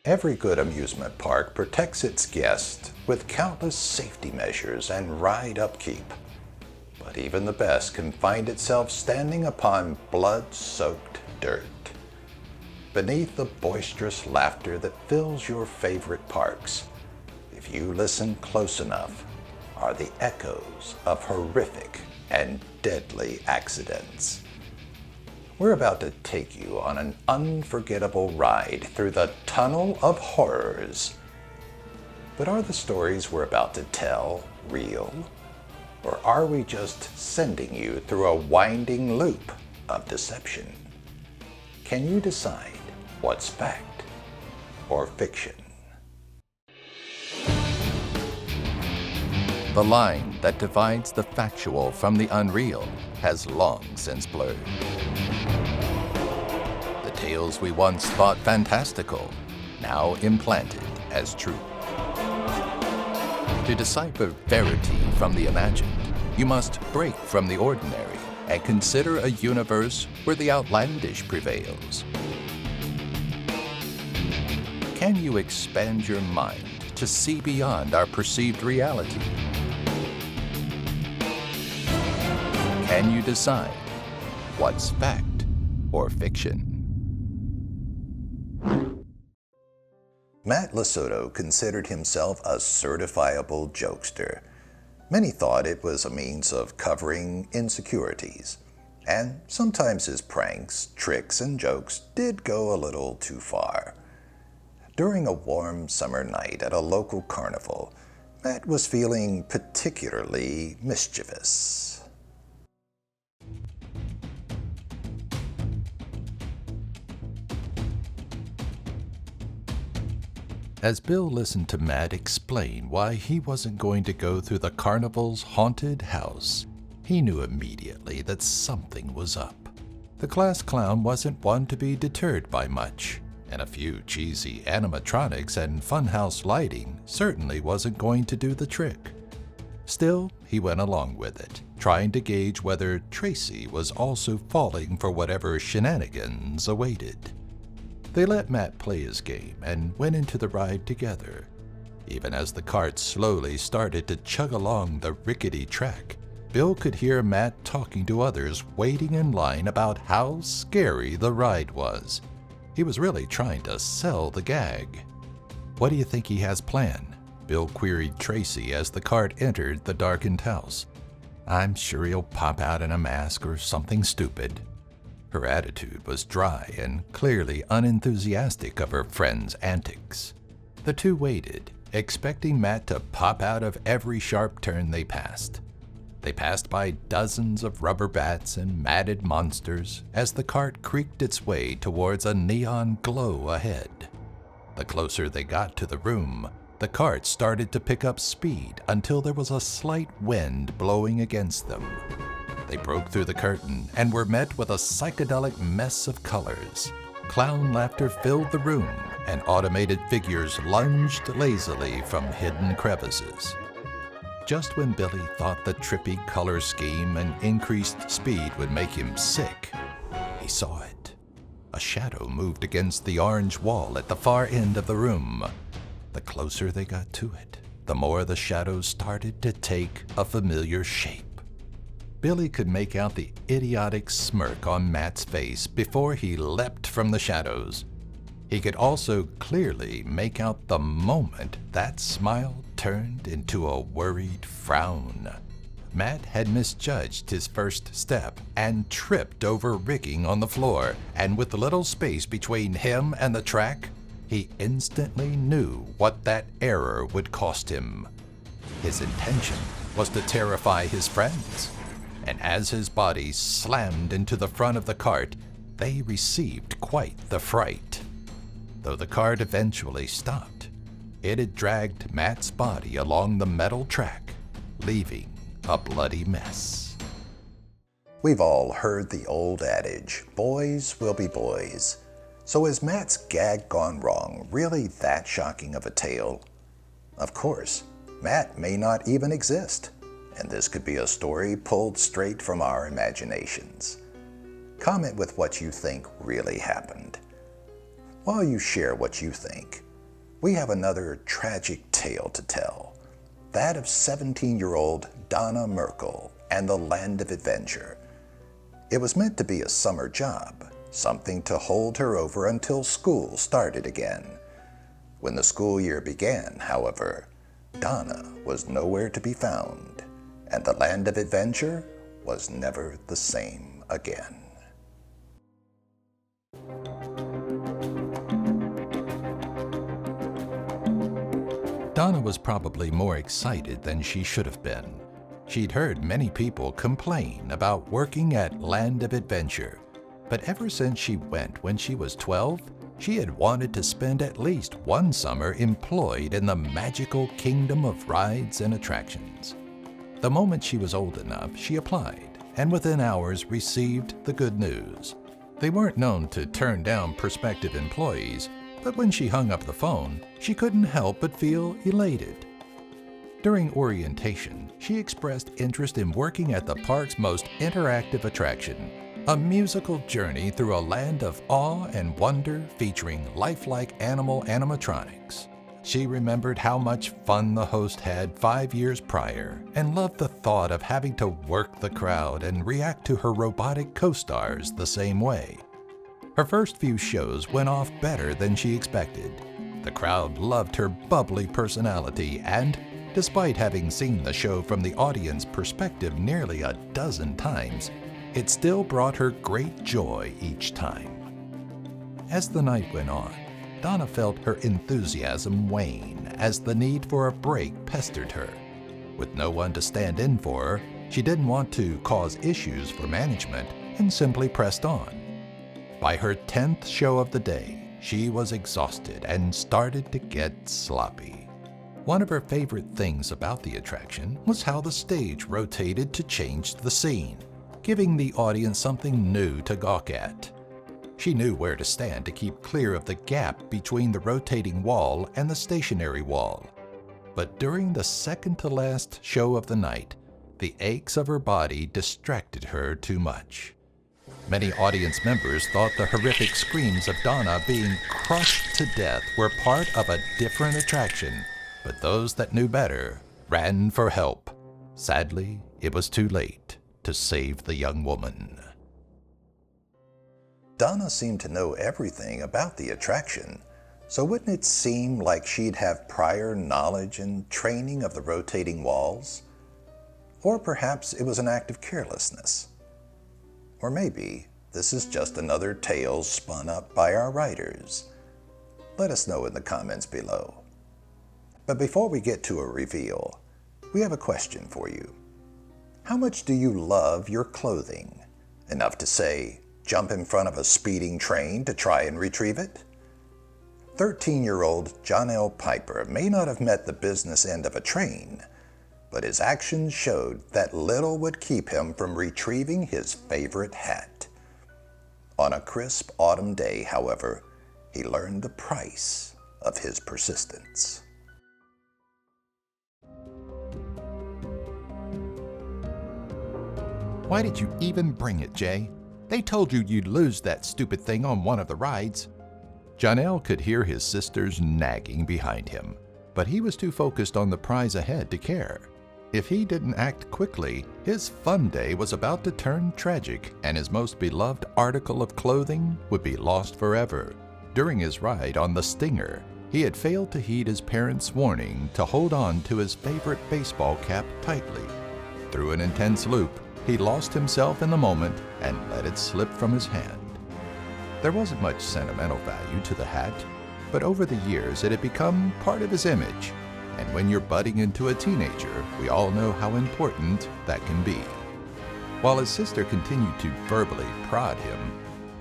Every good amusement park protects its guests with countless safety measures and ride upkeep. But even the best can find itself standing upon blood-soaked dirt. Beneath the boisterous laughter that fills your favorite parks, if you listen close enough, are the echoes of horrific and deadly accidents. We're about to take you on an unforgettable ride through the tunnel of horrors. But are the stories we're about to tell real? Or are we just sending you through a winding loop of deception? Can you decide what's fact or fiction? The line that divides the factual from the unreal has long since blurred. The tales we once thought fantastical, now implanted as true. To decipher verity from the imagined, you must break from the ordinary and consider a universe where the outlandish prevails. Can you expand your mind to see beyond our perceived reality? Can you decide what's fact or fiction? Matt Lesotho considered himself a certifiable jokester. Many thought it was a means of covering insecurities, and sometimes his pranks, tricks, and jokes did go a little too far. During a warm summer night at a local carnival, Matt was feeling particularly mischievous. As Bill listened to Matt explain why he wasn't going to go through the carnival's haunted house, he knew immediately that something was up. The class clown wasn't one to be deterred by much, and a few cheesy animatronics and funhouse lighting certainly wasn't going to do the trick. Still, he went along with it, trying to gauge whether Tracy was also falling for whatever shenanigans awaited. They let Matt play his game and went into the ride together. Even as the cart slowly started to chug along the rickety track, Bill could hear Matt talking to others waiting in line about how scary the ride was. He was really trying to sell the gag. "What do you think he has planned?" Bill queried Tracy as the cart entered the darkened house. "I'm sure he'll pop out in a mask or something stupid." Her attitude was dry and clearly unenthusiastic of her friend's antics. The two waited, expecting Matt to pop out of every sharp turn they passed. They passed by dozens of rubber bats and matted monsters as the cart creaked its way towards a neon glow ahead. The closer they got to the room, the cart started to pick up speed until there was a slight wind blowing against them. They broke through the curtain and were met with a psychedelic mess of colors. Clown laughter filled the room, and automated figures lunged lazily from hidden crevices. Just when Billy thought the trippy color scheme and increased speed would make him sick, he saw it. A shadow moved against the orange wall at the far end of the room. The closer they got to it, the more the shadow started to take a familiar shape. Billy could make out the idiotic smirk on Matt's face before he leapt from the shadows. He could also clearly make out the moment that smile turned into a worried frown. Matt had misjudged his first step and tripped over rigging on the floor, and with little space between him and the track, he instantly knew what that error would cost him. His intention was to terrify his friends, and as his body slammed into the front of the cart, they received quite the fright. Though the cart eventually stopped, it had dragged Matt's body along the metal track, leaving a bloody mess. We've all heard the old adage, boys will be boys. So is Matt's gag gone wrong really that shocking of a tale? Of course, Matt may not even exist, and this could be a story pulled straight from our imaginations. Comment with what you think really happened. While you share what you think, we have another tragic tale to tell, that of 17-year-old Donna Merkel and the Land of Adventure. It was meant to be a summer job, something to hold her over until school started again. When the school year began, however, Donna was nowhere to be found, and the Land of Adventure was never the same again. Donna was probably more excited than she should have been. She'd heard many people complain about working at Land of Adventure, but ever since she went when she was 12, she had wanted to spend at least one summer employed in the magical kingdom of rides and attractions. The moment she was old enough, she applied, and within hours received the good news. They weren't known to turn down prospective employees, but when she hung up the phone, she couldn't help but feel elated. During orientation, she expressed interest in working at the park's most interactive attraction, a musical journey through a land of awe and wonder featuring lifelike animal animatronics. She remembered how much fun the host had 5 years prior and loved the thought of having to work the crowd and react to her robotic co-stars the same way. Her first few shows went off better than she expected. The crowd loved her bubbly personality and, despite having seen the show from the audience perspective nearly a dozen times, it still brought her great joy each time. As the night went on, Donna felt her enthusiasm wane as the need for a break pestered her. With no one to stand in for her, she didn't want to cause issues for management and simply pressed on. By her 10th show of the day, she was exhausted and started to get sloppy. One of her favorite things about the attraction was how the stage rotated to change the scene, giving the audience something new to gawk at. She knew where to stand to keep clear of the gap between the rotating wall and the stationary wall. But during the second-to-last show of the night, the aches of her body distracted her too much. Many audience members thought the horrific screams of Donna being crushed to death were part of a different attraction, but those that knew better ran for help. Sadly, it was too late to save the young woman. Donna seemed to know everything about the attraction, so wouldn't it seem like she'd have prior knowledge and training of the rotating walls? Or perhaps it was an act of carelessness. Or maybe this is just another tale spun up by our writers. Let us know in the comments below. But before we get to a reveal, we have a question for you. How much do you love your clothing? Enough to say, jump in front of a speeding train to try and retrieve it? 13-year-old John L. Piper may not have met the business end of a train, but his actions showed that little would keep him from retrieving his favorite hat. On a crisp autumn day, however, he learned the price of his persistence. Why did you even bring it, Jay? They told you you'd lose that stupid thing on one of the rides. Janelle could hear his sisters nagging behind him, but he was too focused on the prize ahead to care. If he didn't act quickly, his fun day was about to turn tragic, and his most beloved article of clothing would be lost forever. During his ride on the Stinger, he had failed to heed his parents' warning to hold on to his favorite baseball cap tightly. Through an intense loop, he lost himself in the moment and let it slip from his hand. There wasn't much sentimental value to the hat, but over the years it had become part of his image. And when you're budding into a teenager, we all know how important that can be. While his sister continued to verbally prod him,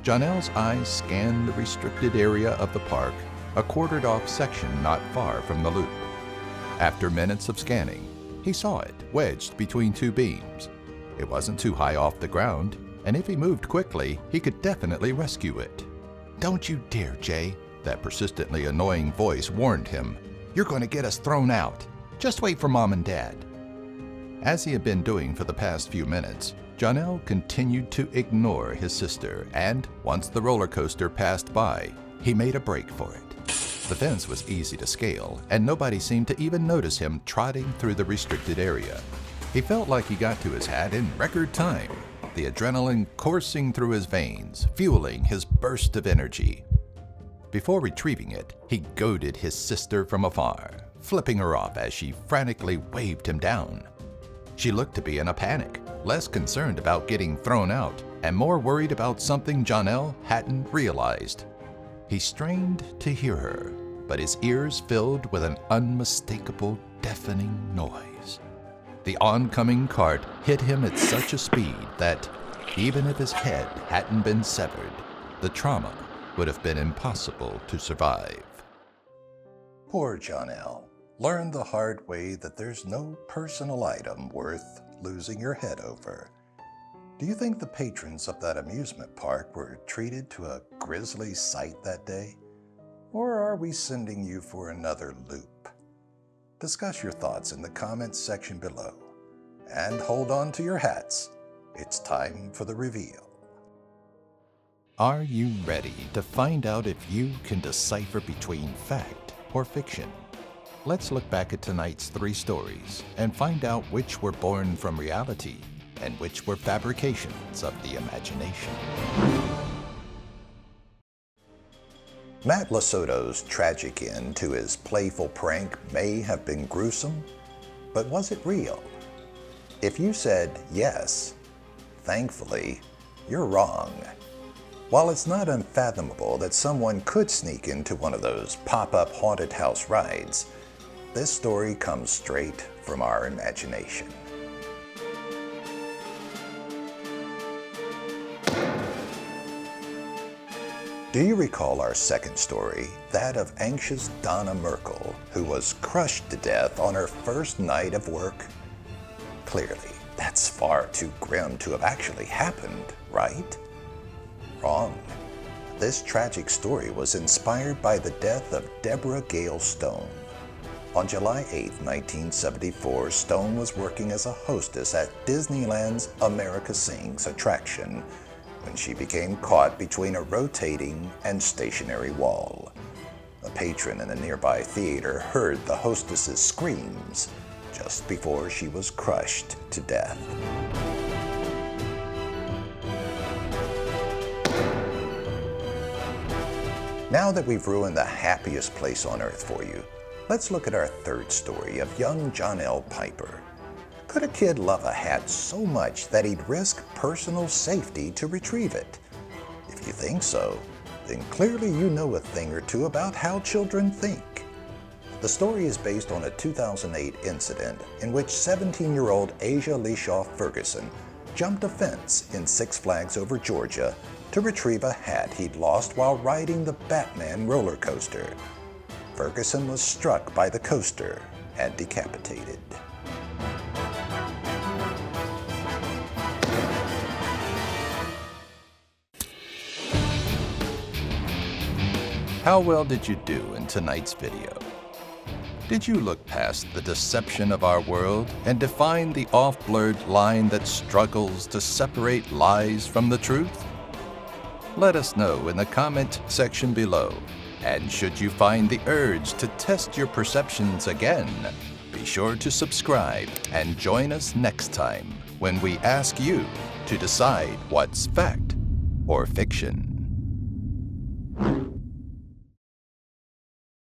Janelle's eyes scanned the restricted area of the park, a quartered-off section not far from the loop. After minutes of scanning, he saw it wedged between two beams. It wasn't too high off the ground, and if he moved quickly, he could definitely rescue it. "Don't you dare, Jay," that persistently annoying voice warned him. "You're going to get us thrown out. Just wait for Mom and Dad." As he had been doing for the past few minutes, Janelle continued to ignore his sister, and once the roller coaster passed by, he made a break for it. The fence was easy to scale, and nobody seemed to even notice him trotting through the restricted area. He felt like he got to his hat in record time, the adrenaline coursing through his veins, fueling his burst of energy. Before retrieving it, he goaded his sister from afar, flipping her off as she frantically waved him down. She looked to be in a panic, less concerned about getting thrown out and more worried about something Jonelle hadn't realized. He strained to hear her, but his ears filled with an unmistakable, deafening noise. The oncoming cart hit him at such a speed that, even if his head hadn't been severed, the trauma would have been impossible to survive. Poor Jonelle learned the hard way that there's no personal item worth losing your head over. Do you think the patrons of that amusement park were treated to a grisly sight that day? Or are we sending you for another loop? Discuss your thoughts in the comments section below. And hold on to your hats. It's time for the reveal. Are you ready to find out if you can decipher between fact or fiction? Let's look back at tonight's 3 stories and find out which were born from reality and which were fabrications of the imagination. Matt Lasotto's tragic end to his playful prank may have been gruesome, but was it real? If you said yes, thankfully, you're wrong. While it's not unfathomable that someone could sneak into one of those pop-up haunted house rides, this story comes straight from our imagination. Do you recall our second story, that of anxious Donna Merkel, who was crushed to death on her first night of work? Clearly, that's far too grim to have actually happened, right? Wrong. This tragic story was inspired by the death of Deborah Gale Stone. On July 8, 1974, Stone was working as a hostess at Disneyland's America Sings attraction when she became caught between a rotating and stationary wall. A patron in a nearby theater heard the hostess's screams just before she was crushed to death. Now that we've ruined the happiest place on earth for you, let's look at our third story of young Jonelle Piper. Could a kid love a hat so much that he'd risk personal safety to retrieve it? If you think so, then clearly you know a thing or two about how children think. The story is based on a 2008 incident in which 17-year-old Asia Leishaw Ferguson jumped a fence in Six Flags Over Georgia to retrieve a hat he'd lost while riding the Batman roller coaster. Ferguson was struck by the coaster and decapitated. How well did you do in tonight's video? Did you look past the deception of our world and define the off-blurred line that struggles to separate lies from the truth? Let us know in the comment section below. And should you find the urge to test your perceptions again, be sure to subscribe and join us next time when we ask you to decide what's fact or fiction.